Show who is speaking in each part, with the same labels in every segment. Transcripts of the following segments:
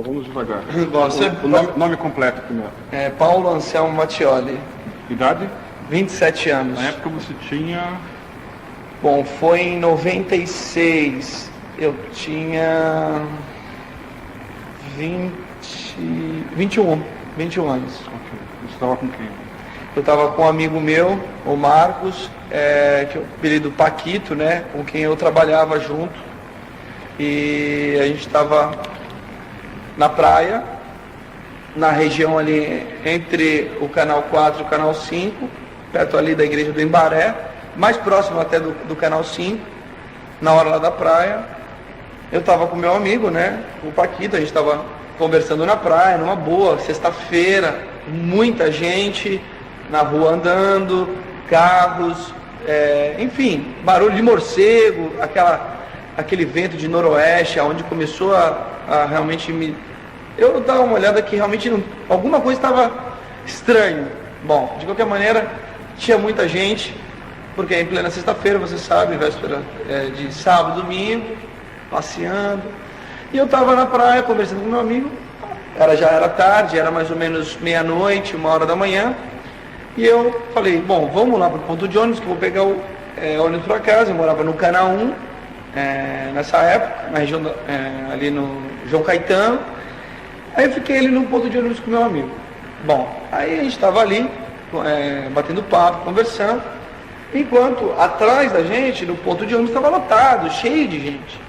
Speaker 1: vamos devagar.
Speaker 2: Bom,
Speaker 1: O nome completo primeiro.
Speaker 2: É Paulo Anselmo Mattioli.
Speaker 1: Idade?
Speaker 2: 27 anos.
Speaker 1: Na época você tinha...
Speaker 2: Bom, foi em 96. Eu tinha 21 anos.
Speaker 1: Ok. Você estava com quem?
Speaker 2: Eu estava com um amigo meu, o Marcos, que é o apelido Paquito, né? Com quem eu trabalhava junto. E a gente estava na praia, na região ali entre o canal 4 e o canal 5, perto ali da igreja do Embaré, mais próximo até do canal 5, na hora lá da praia. Eu estava com meu amigo, né, o Paquito, a gente estava conversando na praia, numa boa, sexta-feira, muita gente na rua andando, carros, enfim, barulho de morcego, aquele vento de noroeste, onde começou a realmente me... Eu dava uma olhada que realmente alguma coisa estava estranha. Bom, de qualquer maneira, tinha muita gente, porque em plena sexta-feira, você sabe, véspera de sábado, domingo, passeando. E eu estava na praia, conversando com meu amigo, já era tarde, era mais ou menos meia-noite, 1h da manhã, e eu falei, bom, vamos lá para o ponto de ônibus, que eu vou pegar o ônibus para casa. Eu morava no Canal 1, nessa época, na região ali no João Caetano. Aí eu fiquei ali no ponto de ônibus com meu amigo. Bom, aí a gente estava ali, batendo papo, conversando, enquanto atrás da gente, no ponto de ônibus, estava lotado, cheio de gente.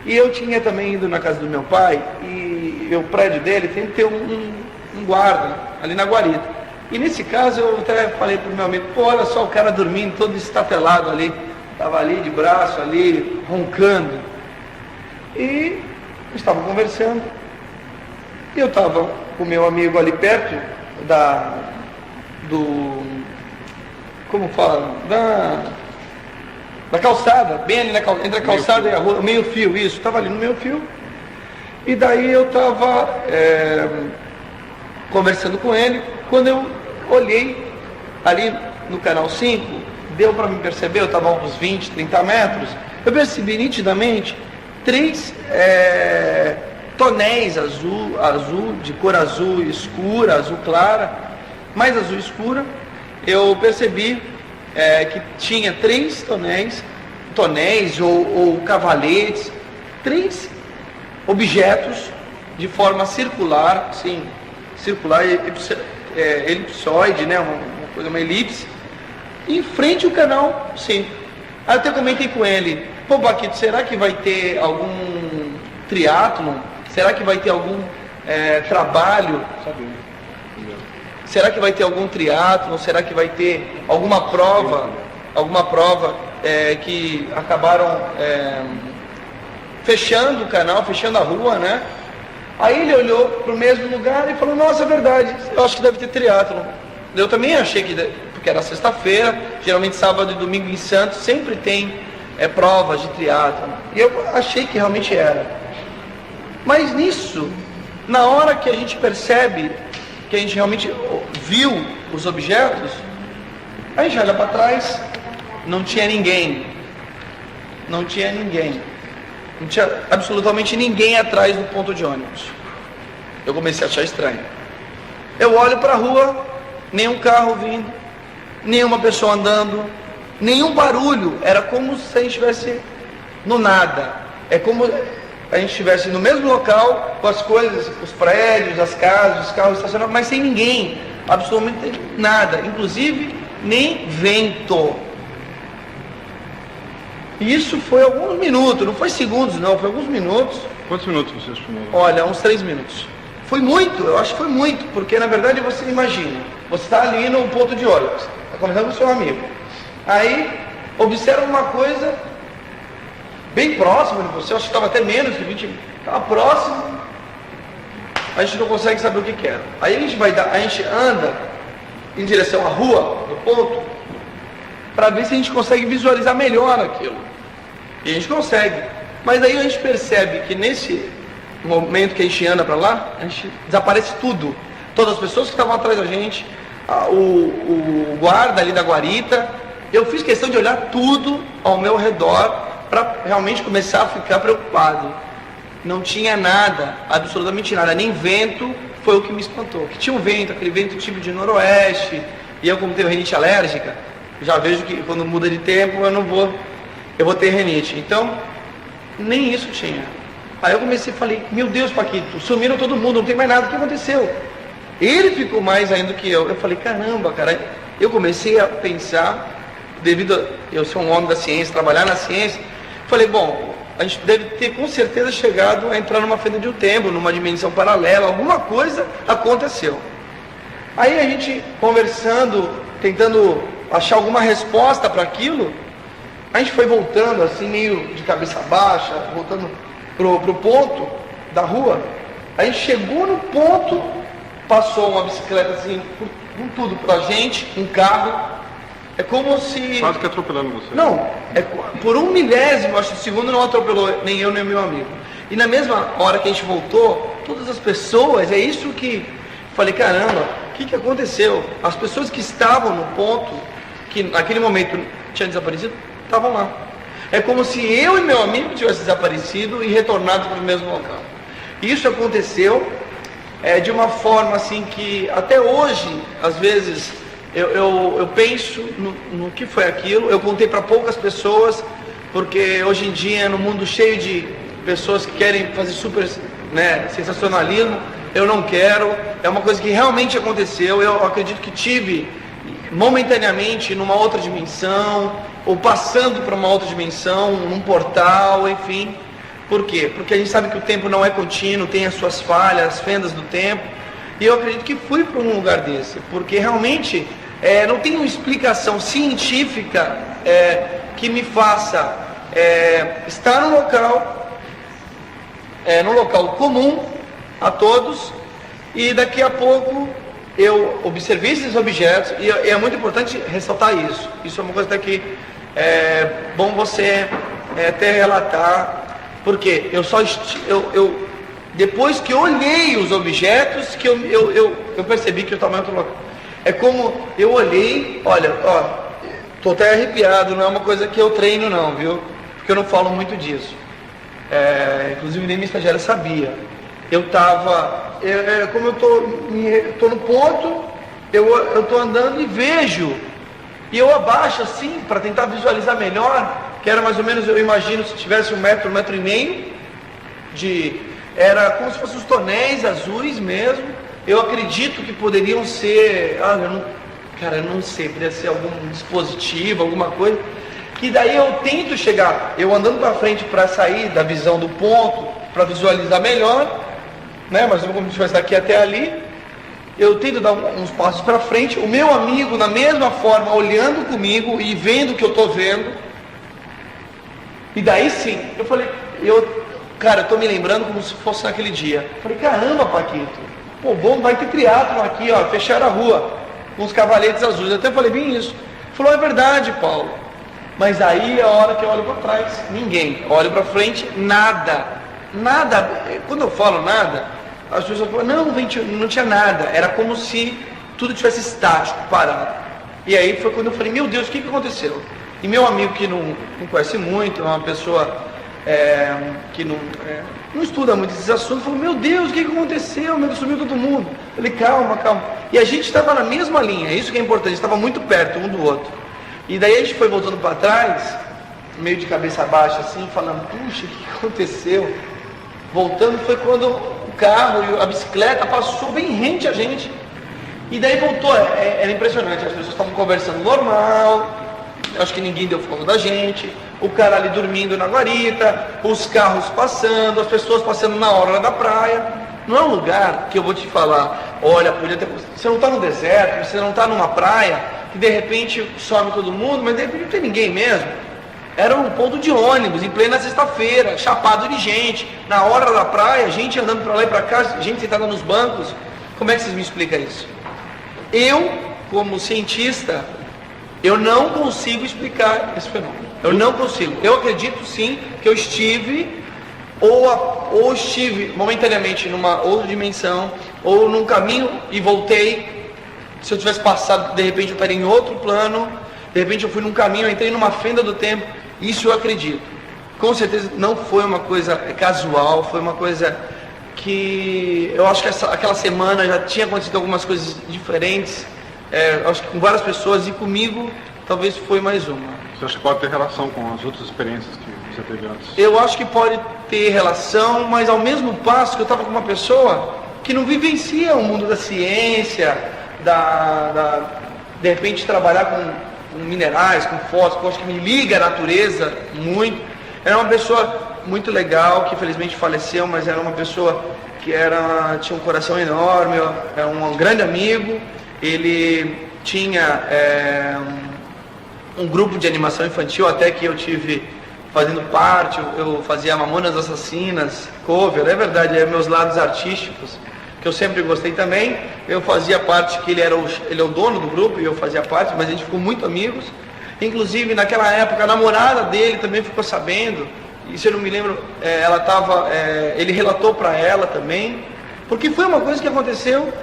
Speaker 2: E eu tinha também ido na casa do meu pai, e o prédio dele tem que ter um guarda ali na guarita. E nesse caso eu até falei pro meu amigo, pô, olha só o cara dormindo todo estatelado ali, estava ali de braço ali, roncando. E estava conversando, e eu estava com meu amigo ali perto como fala, da calçada, bem ali entre a calçada e a rua, meio fio, isso, estava ali no meio fio. E daí eu estava conversando com ele, quando eu olhei ali no canal 5, deu para me perceber, eu estava a uns 20, 30 metros, eu percebi nitidamente 3 tonéis azul, de cor azul escura, azul clara, mais azul escura. Eu percebi que tinha 3 tonéis ou cavaletes, 3 objetos de forma circular, sim, circular, elipsoide, né, uma elipse, em frente ao canal 5. Aí eu até comentei com ele, pô, Paquito, será que vai ter algum triatlon? Será que vai ter algum trabalho? Será que vai ter algum triatlon? Será que vai ter alguma prova que acabaram fechando o canal, fechando a rua, né? Aí ele olhou para o mesmo lugar e falou, nossa, é verdade, eu acho que deve ter triatlon. Eu também achei porque era sexta-feira, geralmente sábado e domingo em Santos, sempre tem provas de triatlon. E eu achei que realmente era. Mas nisso, na hora que a gente percebe que a gente realmente viu os objetos, a gente olha para trás, não tinha ninguém. Não tinha absolutamente ninguém atrás do ponto de ônibus. Eu comecei a achar estranho. Eu olho para a rua, nenhum carro vindo, nenhuma pessoa andando, nenhum barulho. Era como se a gente estivesse no nada. É como a gente estivesse no mesmo local, com as coisas, os prédios, as casas, os carros estacionados, mas sem ninguém, absolutamente nada, inclusive nem vento. E isso foi alguns minutos, não foi segundos não, foi alguns minutos.
Speaker 1: Quantos minutos você estimou?
Speaker 2: Olha, uns 3 minutos. Foi muito, eu acho que foi muito, porque na verdade você imagina, você está ali no ponto de ônibus, está conversando com o seu amigo, aí observa uma coisa bem próximo de você, eu acho que estava até menos de 20 minutos, estava próximo, a gente não consegue saber o que era. Aí a gente anda em direção à rua, do ponto, para ver se a gente consegue visualizar melhor aquilo. E a gente consegue. Mas aí a gente percebe que nesse momento que a gente anda para lá, a gente desaparece tudo. Todas as pessoas que estavam atrás da gente, o guarda ali da guarita. Eu fiz questão de olhar tudo ao meu redor para realmente começar a ficar preocupado. não tinha nada, absolutamente nada, nem vento, foi o que me espantou. Que tinha um vento, aquele vento tipo de noroeste, e eu como tenho rinite alérgica, já vejo que quando muda de tempo eu vou ter rinite. Então, nem isso tinha. Aí eu comecei e falei, meu Deus, Paquito, sumiram todo mundo, não tem mais nada, o que aconteceu? Ele ficou mais ainda do que eu. Eu falei, caramba, cara. Eu comecei a pensar, devido a eu ser um homem da ciência, trabalhar na ciência, falei, bom, a gente deve ter com certeza chegado a entrar numa fenda de um tempo, numa dimensão paralela, alguma coisa aconteceu. Aí a gente conversando, tentando achar alguma resposta para aquilo, a gente foi voltando assim, meio de cabeça baixa, voltando pro ponto da rua. A gente chegou no ponto, passou uma bicicleta assim, com tudo pra gente, um carro. É como se...
Speaker 1: Quase que atropelando você.
Speaker 2: Não, por um milésimo, acho que o segundo não atropelou nem eu nem meu amigo. E na mesma hora que a gente voltou, todas as pessoas, é isso que... Falei, caramba, o que aconteceu? As pessoas que estavam no ponto, que naquele momento tinham desaparecido, estavam lá. É como se eu e meu amigo tivessem desaparecido e retornado para o mesmo local. Isso aconteceu de uma forma assim que até hoje, às vezes, eu penso no que foi aquilo. Eu contei para poucas pessoas, porque hoje em dia, no mundo cheio de pessoas que querem fazer super sensacionalismo, eu não quero. É uma coisa que realmente aconteceu. Eu acredito que tive momentaneamente numa outra dimensão, ou passando para uma outra dimensão, num portal, enfim. Por quê? Porque a gente sabe que o tempo não é contínuo, tem as suas falhas, as fendas do tempo. E eu acredito que fui para um lugar desse, porque realmente não tem uma explicação científica que me faça estar num local comum a todos, e daqui a pouco eu observei esses objetos, e é muito importante ressaltar isso. Isso é uma coisa que é bom você até relatar, porque depois que eu olhei os objetos, que eu percebi que eu estava em outro local. É como eu olhei, olha, tô até arrepiado, não é uma coisa que eu treino não, viu? Porque eu não falo muito disso. Inclusive nem minha estagiária sabia. Eu estava, como eu tô no ponto, eu tô andando e vejo, e eu abaixo assim, para tentar visualizar melhor, que era mais ou menos, eu imagino, se tivesse 1 metro, 1,5 metros, era como se fossem os tonéis azuis mesmo. Eu acredito que poderiam ser, eu não sei, poderia ser algum dispositivo, alguma coisa, que daí eu tento chegar, eu andando para frente para sair da visão do ponto, para visualizar melhor, mas como se estivesse daqui até ali, eu tento dar uns passos para frente, o meu amigo na mesma forma, olhando comigo e vendo o que eu estou vendo, e daí sim, eu falei, cara, eu estou me lembrando como se fosse naquele dia. Eu falei, caramba, Paquito, pô, bom, vai ter triatlon aqui, fecharam a rua, com os cavaletes azuis. Eu até falei bem isso. Ele falou, é verdade, Paulo. Mas aí é a hora que eu olho para trás, ninguém. Eu olho para frente, nada. Quando eu falo nada, as pessoas falam, não tinha nada. Era como se tudo tivesse estático, parado. E aí foi quando eu falei, meu Deus, o que aconteceu? E meu amigo, que não conhece muito, é uma pessoa que não estuda muito esses assuntos, falou, meu Deus, o que aconteceu? Sumiu todo mundo. Eu falei, calma. E a gente estava na mesma linha, isso que é importante, estava muito perto um do outro. E daí a gente foi voltando para trás, meio de cabeça baixa assim, falando, puxa, o que aconteceu? Voltando foi quando o carro e a bicicleta passou bem rente a gente. E daí voltou, era impressionante, as pessoas estavam conversando normal, acho que ninguém deu conta da gente, o cara ali dormindo na guarita, os carros passando, as pessoas passando na hora da praia. Não é um lugar que eu vou te falar, olha, você não está no deserto, você não está numa praia, que de repente some todo mundo, mas de repente não tem ninguém mesmo. Era um ponto de ônibus, em plena sexta-feira, chapado de gente, na hora da praia, gente andando para lá e para cá, gente sentada nos bancos. Como é que vocês me explicam isso? Eu, como cientista, eu não consigo explicar esse fenômeno. Eu não consigo. Eu acredito sim que eu estive, ou estive momentaneamente numa outra dimensão, ou num caminho e voltei. Se eu tivesse passado, de repente eu estaria em outro plano. De repente eu fui num caminho, eu entrei numa fenda do tempo. Isso eu acredito. com certeza não foi uma coisa casual, foi uma coisa que eu acho que aquela semana já tinha acontecido algumas coisas diferentes, acho que com várias pessoas, e comigo talvez foi mais uma.
Speaker 1: Você acha que pode ter relação com as outras experiências que você teve antes?
Speaker 2: Eu acho que pode ter relação, mas ao mesmo passo que eu estava com uma pessoa que não vivencia o mundo da ciência, de repente trabalhar com minerais, com fósforos, que eu acho que me liga à natureza muito. Era uma pessoa muito legal, que infelizmente faleceu, mas era uma pessoa que tinha um coração enorme, era um grande amigo. Ele tinha um grupo de animação infantil, até que eu tive fazendo parte, eu fazia Mamonas Assassinas, cover, é verdade, meus lados artísticos, que eu sempre gostei também. Eu fazia parte, que ele é o dono do grupo, e eu fazia parte, mas a gente ficou muito amigos. Inclusive, naquela época, a namorada dele também ficou sabendo, e se eu não me lembro, ele relatou para ela também, porque foi uma coisa que aconteceu.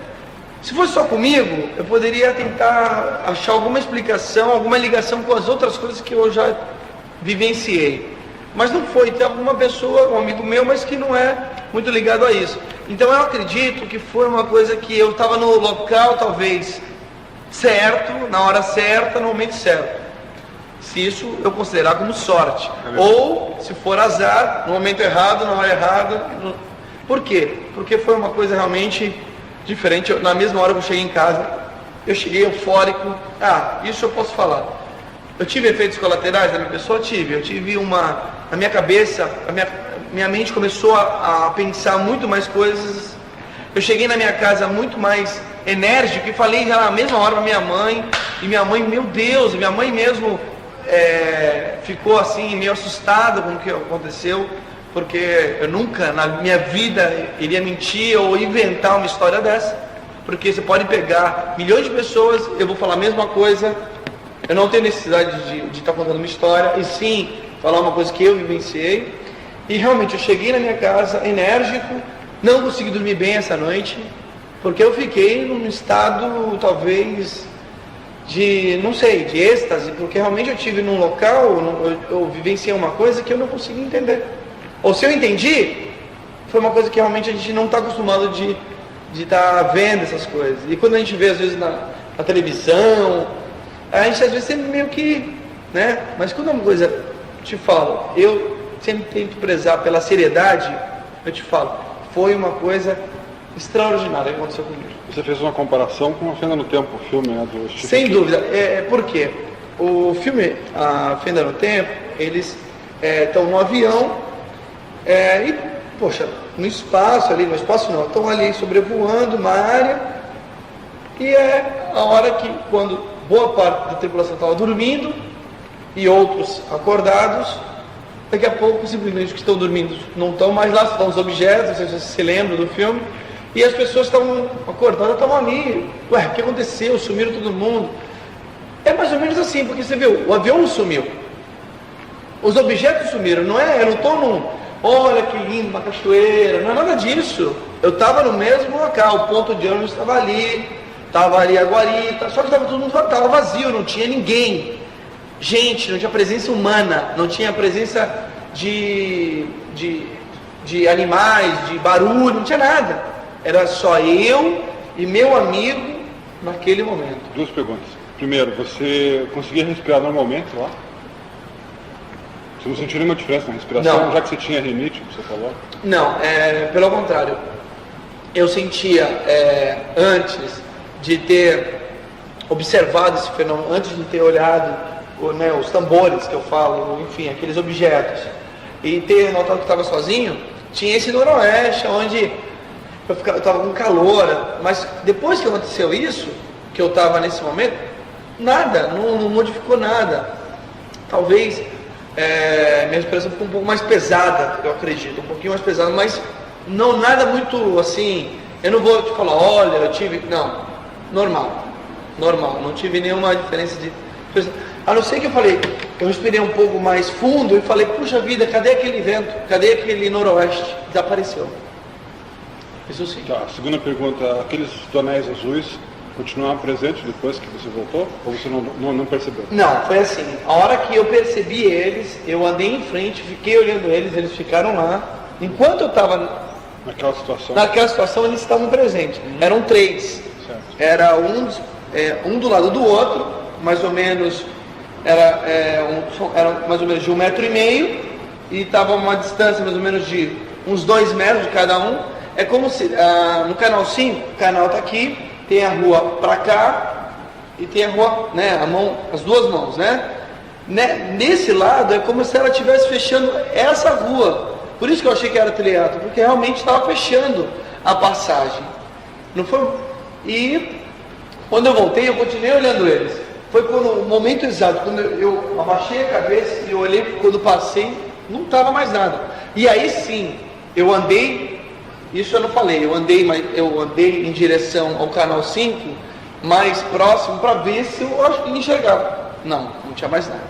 Speaker 2: Se fosse só comigo, eu poderia tentar achar alguma explicação, alguma ligação com as outras coisas que eu já vivenciei. Mas não foi, tem alguma pessoa, um amigo meu, mas que não é muito ligado a isso. Então eu acredito que foi uma coisa que eu estava no local, talvez, certo, na hora certa, no momento certo. Se isso eu considerar como sorte. Ou, se for azar, no momento errado, na hora errada. Por quê? Porque foi uma coisa realmente diferente. Na mesma hora que eu cheguei em casa, eu cheguei eufórico. Isso eu posso falar. Eu tive efeitos colaterais da minha pessoa? Tive. Eu tive na minha cabeça, minha mente começou a pensar muito mais coisas. Eu cheguei na minha casa muito mais enérgico e falei já na mesma hora para minha mãe. E minha mãe, meu Deus, minha mãe mesmo ficou assim meio assustada com o que aconteceu, porque eu nunca na minha vida iria mentir ou inventar uma história dessa, porque você pode pegar milhões de pessoas, eu vou falar a mesma coisa, eu não tenho necessidade de estar contando uma história, e sim falar uma coisa que eu vivenciei. E realmente eu cheguei na minha casa enérgico, não consegui dormir bem essa noite, porque eu fiquei num estado talvez de êxtase, porque realmente eu estive num local, eu vivenciei uma coisa que eu não consegui entender. Ou se eu entendi, foi uma coisa que realmente a gente não está acostumado de estar vendo essas coisas. E quando a gente vê às vezes na televisão, a gente às vezes sempre meio que, né? Mas quando uma coisa, te falo, eu sempre tento prezar pela seriedade, eu te falo, foi uma coisa extraordinária que aconteceu comigo.
Speaker 1: Você fez uma comparação com A Fenda no Tempo, o filme, né, do Stephen
Speaker 2: Sem
Speaker 1: King.
Speaker 2: dúvida. Por quê? O filme A Fenda no Tempo, eles estão no avião e, poxa, no espaço ali, no espaço não, estão ali sobrevoando uma área, e é a hora que, quando boa parte da tripulação estava dormindo e outros acordados, daqui a pouco simplesmente os que estão dormindo não estão mais lá, estão os objetos, não sei se você se lembra do filme, e as pessoas estão acordadas, estão ali. Ué, o que aconteceu? Sumiram todo mundo. É mais ou menos assim, porque você viu, o avião não sumiu, os objetos sumiram, não é? Eu não estou olha que lindo, uma cachoeira, não é nada disso. Eu estava no mesmo local, o ponto de ônibus estava ali a guarita, só que estava todo mundo vazio, não tinha ninguém. Gente, não tinha presença humana, não tinha presença de animais, de barulho, não tinha nada. Era só eu e meu amigo naquele momento.
Speaker 1: Duas perguntas. Primeiro, você conseguia respirar normalmente lá? Você não sentiu nenhuma diferença na respiração,
Speaker 2: Não.
Speaker 1: Já que você tinha rinite, que você falou?
Speaker 2: Não, pelo contrário. Eu sentia, antes de ter observado esse fenômeno, antes de ter olhado os tambores que eu falo, enfim, aqueles objetos, e ter notado que estava sozinho, tinha esse noroeste, onde eu estava com calor, mas depois que aconteceu isso, que eu estava nesse momento, nada, não modificou nada. Talvez minha respiração ficou um pouco mais pesada, eu acredito, um pouquinho mais pesada, mas não nada muito assim. Eu não vou te falar, olha, eu tive, não, normal, não tive nenhuma diferença de, a não ser que eu respirei um pouco mais fundo e falei, puxa vida, cadê aquele vento, cadê aquele noroeste? Desapareceu. Isso sim.
Speaker 1: Tá, segunda pergunta, aqueles tonéis azuis, continuar presente depois que você voltou? Ou você não percebeu?
Speaker 2: Não, foi assim, a hora que eu percebi eles, eu andei em frente, fiquei olhando eles ficaram lá. Enquanto eu estava naquela situação, eles estavam presentes. Eram 3.
Speaker 1: Certo.
Speaker 2: Era um do lado do outro, mais ou menos, era mais ou menos de 1,5 metro, e estava uma distância mais ou menos de uns 2 metros de cada um. É como se, no canal 5, o canal está aqui, tem a rua para cá, e tem a rua, né, as duas mãos, né? Nesse lado, é como se ela estivesse fechando essa rua. Por isso que eu achei que era teleato, porque realmente estava fechando a passagem. Não foi? E quando eu voltei, eu continuei olhando eles. Foi quando o momento exato, quando eu abaixei a cabeça e eu olhei, quando passei, não estava mais nada. E aí sim, eu andei, isso eu não falei, eu andei em direção ao canal 5, mais próximo, para ver se eu enxergava. Não tinha mais nada.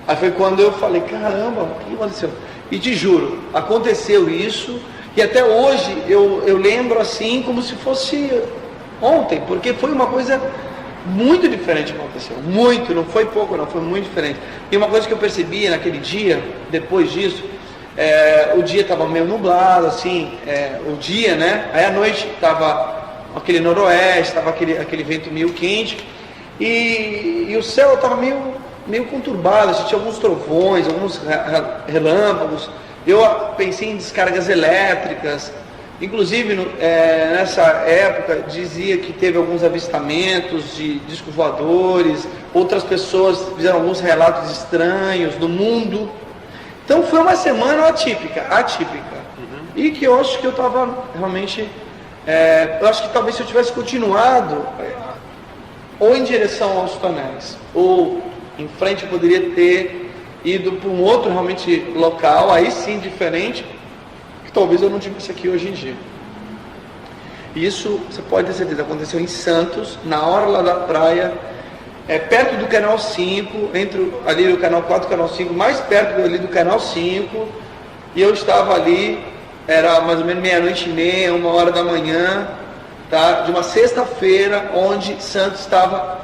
Speaker 2: Aí foi quando eu falei, caramba, o que aconteceu? E te juro, aconteceu isso, e até hoje eu lembro assim como se fosse ontem, porque foi uma coisa muito diferente que aconteceu, muito, não foi pouco não, foi muito diferente. E uma coisa que eu percebi naquele dia, depois disso, o dia estava meio nublado, assim, o dia, né, aí à noite estava aquele noroeste, estava aquele vento meio quente, e o céu estava meio conturbado, tinha alguns trovões, alguns relâmpagos. Eu pensei em descargas elétricas, inclusive nessa época dizia que teve alguns avistamentos de discos voadores, outras pessoas fizeram alguns relatos estranhos do mundo. Então foi uma semana atípica, e que eu acho que eu estava realmente, eu acho que talvez se eu tivesse continuado ou em direção aos tonéis, ou em frente, eu poderia ter ido para um outro realmente local, aí sim diferente, que talvez eu não tivesse aqui hoje em dia. Isso, você pode ter certeza, aconteceu em Santos, na hora lá da praia, perto do canal 5, entre ali o canal 4 e o canal 5, mais perto ali do canal 5, e eu estava ali, era mais ou menos 00:30, 1h da manhã, tá? De uma sexta-feira, onde Santos estava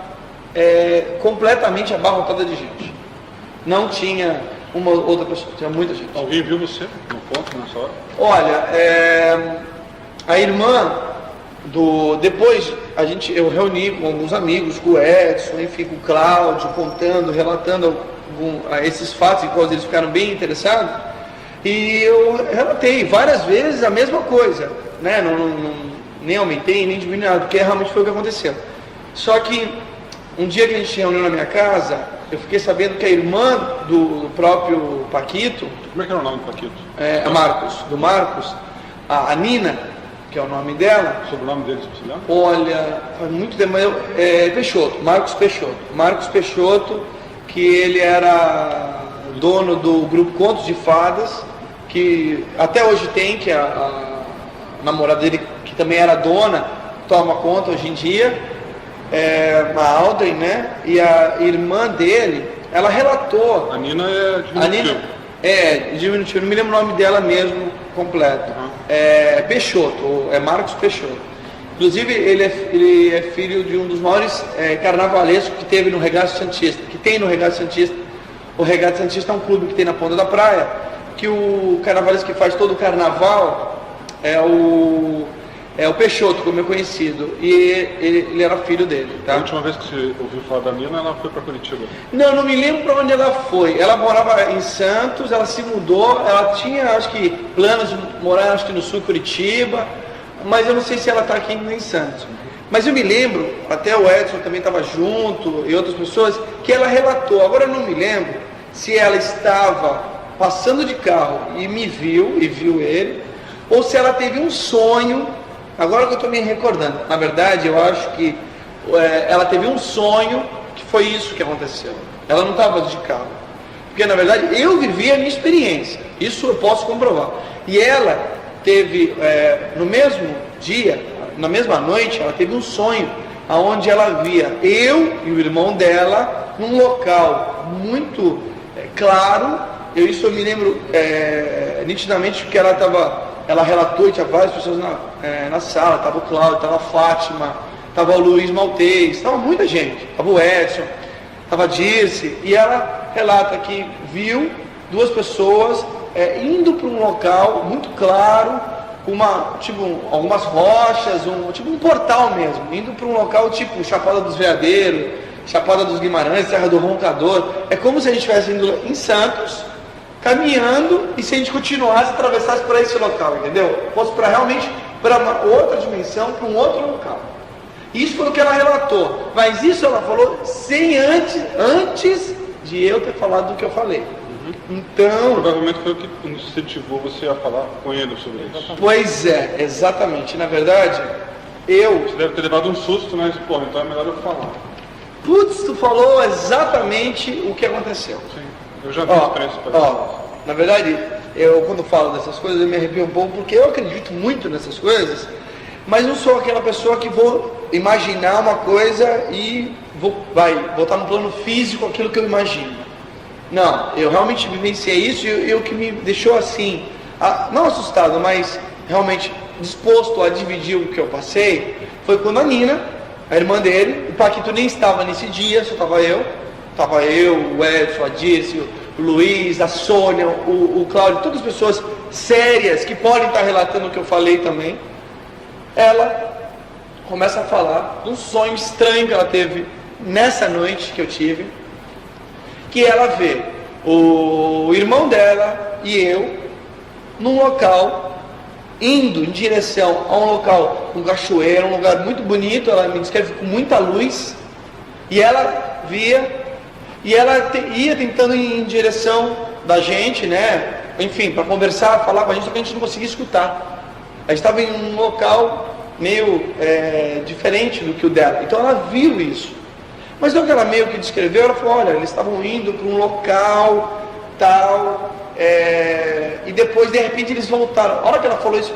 Speaker 2: completamente abarrotada de gente. Não tinha uma outra pessoa, tinha muita gente.
Speaker 1: Alguém viu você no ponto nessa hora?
Speaker 2: Olha, a irmã depois eu reuni com alguns amigos, com o Edson, enfim, com o Cláudio, relatando esses fatos em quais eles ficaram bem interessados, e eu relatei várias vezes a mesma coisa, né? Nem aumentei, nem diminuí nada, porque realmente foi o que aconteceu. Só que um dia que a gente se reuniu na minha casa, eu fiquei sabendo que a irmã do próprio Paquito...
Speaker 1: Como é que era o nome do Paquito?
Speaker 2: Do Marcos, a Nina, que é o nome dela.
Speaker 1: O sobrenome dele, você lembra?
Speaker 2: Olha, faz muito tempo, Peixoto, Marcos Peixoto, que ele era dono do grupo Contos de Fadas, que até hoje tem, que a namorada dele, que também era dona, toma conta hoje em dia. A Audrey, né? E a irmã dele, ela relatou.
Speaker 1: A Nina é diminutivo.
Speaker 2: Diminutivo, não me lembro o nome dela mesmo completo. Peixoto, é Marcos Peixoto. Inclusive, ele é filho de um dos maiores carnavalescos que teve no Regato Santista, que tem no Regato Santista. O Regato Santista é um clube que tem na ponta da praia, que o carnavalesco que faz todo o carnaval é o Peixoto, como é conhecido, e ele era filho dele, tá?
Speaker 1: A última vez que você ouviu falar da Nina, ela foi para Curitiba?
Speaker 2: Não me lembro para onde ela foi. Ela morava em Santos, ela se mudou, ela tinha, acho que, planos de morar, acho que no sul, Curitiba, mas eu não sei se ela está aqui em Santos. Mas eu me lembro, até o Edson também estava junto, e outras pessoas, que ela relatou. Agora eu não me lembro se ela estava passando de carro e me viu, e viu ele, ou se ela teve um sonho. Agora que eu estou me recordando, na verdade eu acho que ela teve um sonho, que foi isso que aconteceu. Ela não estava de carro, porque na verdade eu vivi a minha experiência, isso eu posso comprovar. E ela teve, no mesmo dia, na mesma noite, ela teve um sonho, onde ela via eu e o irmão dela num local muito claro. Isso eu me lembro nitidamente, porque ela relatou, e tinha várias pessoas na sala, estava o Cláudio, estava a Fátima, estava o Luiz Maltês, estava muita gente, estava o Edson, estava a Dirce, e ela relata que viu duas pessoas indo para um local muito claro, com algumas rochas, tipo um portal mesmo, indo para um local tipo Chapada dos Veadeiros, Chapada dos Guimarães, Serra do Roncador. É como se a gente estivesse indo em Santos, caminhando, e se a gente continuasse, atravessasse para esse local, entendeu? Fosse para realmente para uma outra dimensão, para um outro local. Isso foi o que ela relatou, mas isso ela falou antes de eu ter falado do que eu falei. Então,
Speaker 1: provavelmente foi o que incentivou você a falar com ele sobre isso.
Speaker 2: Pois é, exatamente. Na verdade,
Speaker 1: você deve ter levado um susto, mas porra, então é melhor eu falar.
Speaker 2: Putz, tu falou exatamente o que aconteceu.
Speaker 1: Sim, eu já vi experiência parecida.
Speaker 2: Na verdade, eu quando falo dessas coisas eu me arrepio um pouco, porque eu acredito muito nessas coisas, mas não sou aquela pessoa que vou imaginar uma coisa e vai botar no plano físico aquilo que eu imagino. Não, eu realmente vivenciei isso, e o que me deixou assim, não assustado, mas realmente disposto a dividir o que eu passei, foi quando a Nina, a irmã dele, o Paquito nem estava nesse dia, só estava eu, o Edson, a Dirce, o Luiz, a Sônia, o Cláudio, todas as pessoas sérias que podem estar relatando o que eu falei também. Ela começa a falar de um sonho estranho que ela teve nessa noite que eu tive, que ela vê o irmão dela e eu num local, indo em direção a um local, um cachoeiro, um lugar muito bonito. Ela me descreve com muita luz, e ela via, e ela ia tentando ir em direção da gente, né? Enfim, para conversar, falar com a gente, só que a gente não conseguia escutar. A gente estava em um local meio diferente do que o dela, então ela viu isso. Mas não que ela meio que descreveu, ela falou, olha, eles estavam indo para um local tal, e depois de repente eles voltaram. A hora que ela falou isso,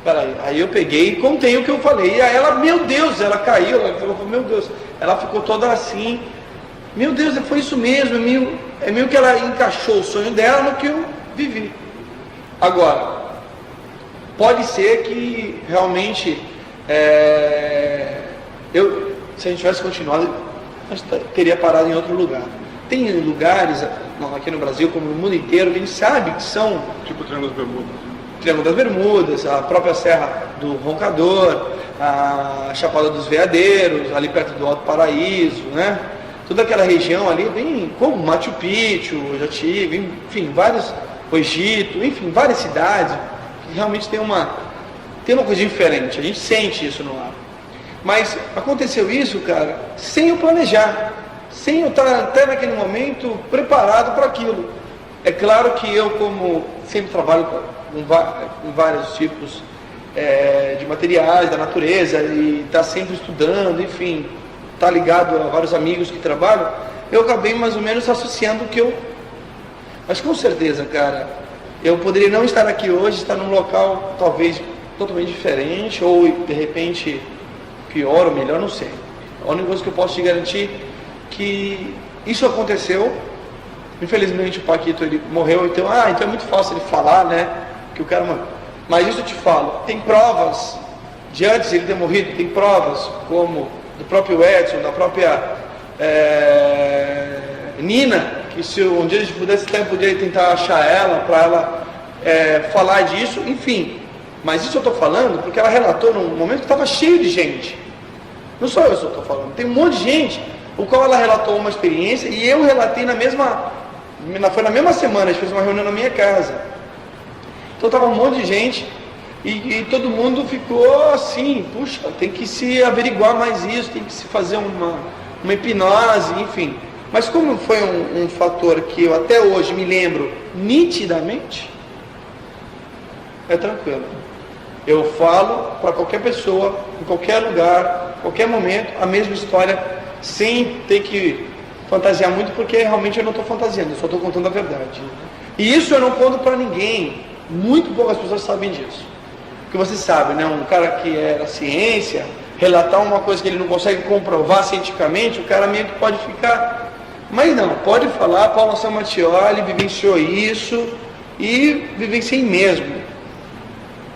Speaker 2: peraí, aí eu peguei e contei o que eu falei, e aí ela, meu Deus, ela caiu, ela falou, meu Deus, ela ficou toda assim, meu Deus, foi isso mesmo, é meio que ela encaixou o sonho dela no que eu vivi. Agora, pode ser que realmente se a gente tivesse continuado, a gente teria parado em outro lugar. Tem lugares aqui no Brasil, como no mundo inteiro, que a gente sabe que são
Speaker 1: tipo Triângulo das Bermudas.
Speaker 2: Triângulo das Bermudas, a própria Serra do Roncador, a Chapada dos Veadeiros, ali perto do Alto Paraíso, né? Toda aquela região ali, bem como Machu Picchu, eu já tive, enfim, o Egito, enfim, várias cidades que realmente tem uma coisa diferente. A gente sente isso no ar. Mas aconteceu isso, cara, sem eu planejar, sem eu estar até naquele momento preparado para aquilo. É claro que eu, como sempre trabalho com vários tipos de materiais da natureza, e está sempre estudando, enfim, está ligado a vários amigos que trabalham, eu acabei mais ou menos associando o que eu... Mas com certeza, cara, eu poderia não estar aqui hoje, estar num local talvez totalmente diferente, ou de repente pior ou melhor, não sei. A única coisa que eu posso te garantir é que isso aconteceu. Infelizmente o Paquito, ele morreu, então é muito fácil ele falar, né, que o cara... Mas isso eu te falo, tem provas de antes ele ter morrido, tem provas como do próprio Edson, da própria Nina, que se um dia a gente pudesse até poderia tentar achar ela, para ela falar disso, enfim. Mas isso eu estou falando porque ela relatou num momento que estava cheio de gente. Não sou eu só estou falando, tem um monte de gente, o qual ela relatou uma experiência, e eu relatei foi na mesma semana, a gente fez uma reunião na minha casa. Então estava um monte de gente, e todo mundo ficou assim, puxa, tem que se averiguar mais isso, tem que se fazer uma hipnose, enfim. Mas como foi um fator que eu até hoje me lembro nitidamente, é tranquilo. Eu falo para qualquer pessoa, em qualquer lugar, qualquer momento, a mesma história, sem ter que fantasiar muito, porque realmente eu não estou fantasiando, eu só estou contando a verdade. E isso eu não conto para ninguém, muito poucas pessoas sabem disso. Porque você sabe, né, um cara que é da ciência, relatar uma coisa que ele não consegue comprovar cientificamente, o cara meio que pode ficar... Mas não, pode falar, Paulo Anselmo Mattioli vivenciou isso, e vivenciei mesmo.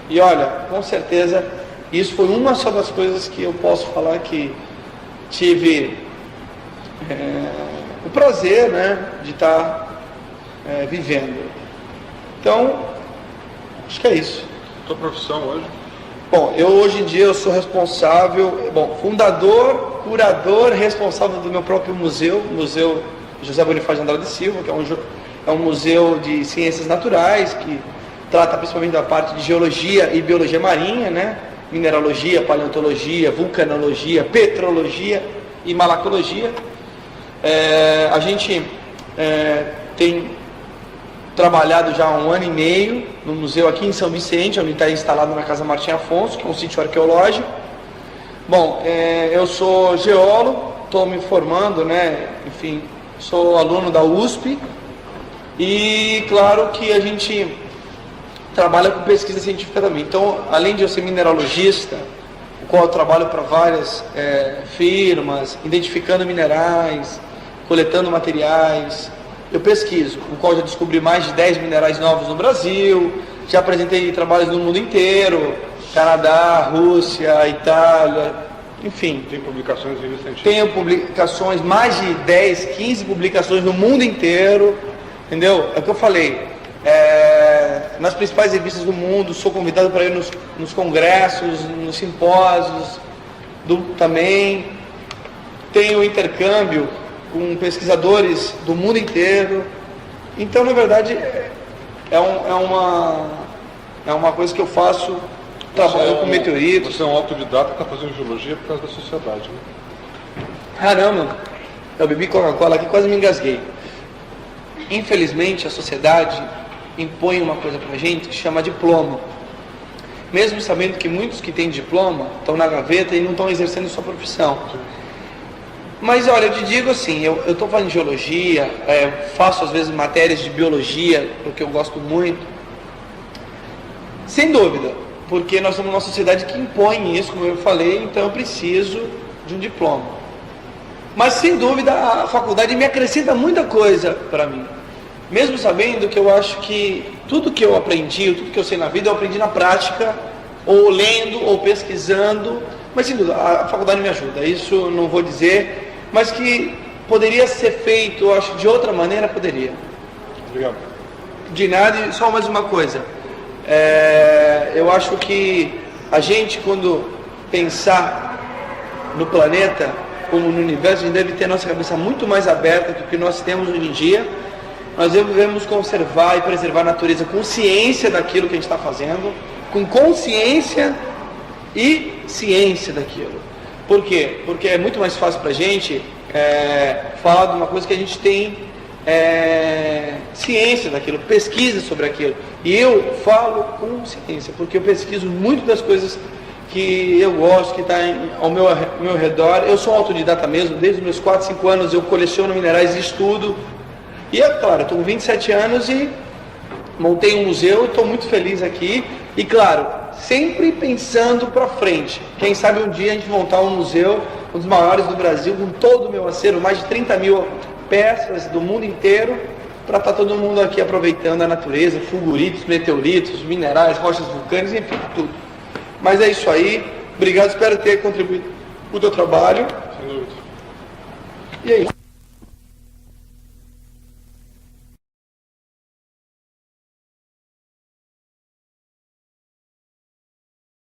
Speaker 2: E olha, com certeza Isso foi uma só das coisas que eu posso falar que tive o prazer, né, de estar vivendo. Então, acho que é isso.
Speaker 1: Tua profissão hoje?
Speaker 2: Bom, hoje em dia eu sou responsável, fundador, curador, responsável do meu próprio museu, Museu José Bonifácio de Andrade Silva, que é um museu de ciências naturais, que trata principalmente da parte de geologia e biologia marinha, né? Mineralogia, paleontologia, vulcanologia, petrologia e malacologia. A gente tem trabalhado já há 1 ano e meio no museu aqui em São Vicente, onde está instalado na Casa Martim Afonso, que é um sítio arqueológico. Bom, eu sou geólogo, estou me formando, né? Enfim, sou aluno da USP e claro que a gente trabalha com pesquisa científica também. Então, além de eu ser mineralogista, o qual eu trabalho para várias firmas, identificando minerais, coletando materiais, eu pesquiso, o qual já descobri mais de 10 minerais novos no Brasil, já apresentei trabalhos no mundo inteiro, Canadá, Rússia, Itália, enfim.
Speaker 1: Tem publicações em revista científica?
Speaker 2: Tenho publicações, mais de 10, 15 publicações no mundo inteiro, entendeu? É o que eu falei, nas principais revistas do mundo, sou convidado para ir nos congressos, nos simpósios, também tenho intercâmbio com pesquisadores do mundo inteiro. Então, na verdade, é uma coisa que eu faço, trabalho com meteoritos.
Speaker 1: Você é um autodidata que está fazendo geologia por causa da sociedade, né?
Speaker 2: Caramba, eu bebi Coca-Cola aqui, quase me engasguei. Infelizmente, a sociedade impõe uma coisa pra gente que chama diploma. Mesmo sabendo que muitos que têm diploma estão na gaveta e não estão exercendo sua profissão. Mas olha, eu te digo assim, eu estou fazendo geologia, faço às vezes matérias de biologia, porque eu gosto muito. Sem dúvida, porque nós somos uma sociedade que impõe isso, como eu falei, então eu preciso de um diploma. Mas sem dúvida a faculdade me acrescenta muita coisa para mim. Mesmo sabendo que eu acho que tudo que eu aprendi, tudo que eu sei na vida, eu aprendi na prática, ou lendo, ou pesquisando, mas sem dúvida, a faculdade me ajuda, isso não vou dizer, mas que poderia ser feito, eu acho, de outra maneira, poderia.
Speaker 1: Obrigado.
Speaker 2: De nada, e só mais uma coisa, eu acho que a gente, quando pensar no planeta, como no universo, a gente deve ter a nossa cabeça muito mais aberta do que nós temos hoje em dia. Nós devemos conservar e preservar a natureza com ciência daquilo que a gente está fazendo, com consciência e ciência daquilo. Por quê? Porque é muito mais fácil para a gente falar de uma coisa que a gente tem ciência daquilo, pesquisa sobre aquilo. E eu falo com ciência, porque eu pesquiso muito das coisas que eu gosto, que está ao meu redor. Eu sou um autodidata mesmo, desde os meus 4, 5 anos eu coleciono minerais e estudo. E é claro, estou com 27 anos e montei um museu, estou muito feliz aqui. E claro, sempre pensando para frente. Quem sabe um dia a gente montar um museu, um dos maiores do Brasil, com todo o meu acervo, mais de 30 mil peças do mundo inteiro, para estar todo mundo aqui aproveitando a natureza, fulguritos, meteoritos, minerais, rochas vulcânicas, enfim, tudo. Mas é isso aí. Obrigado, espero ter contribuído com o teu trabalho.
Speaker 1: Sem dúvida.
Speaker 2: E é isso.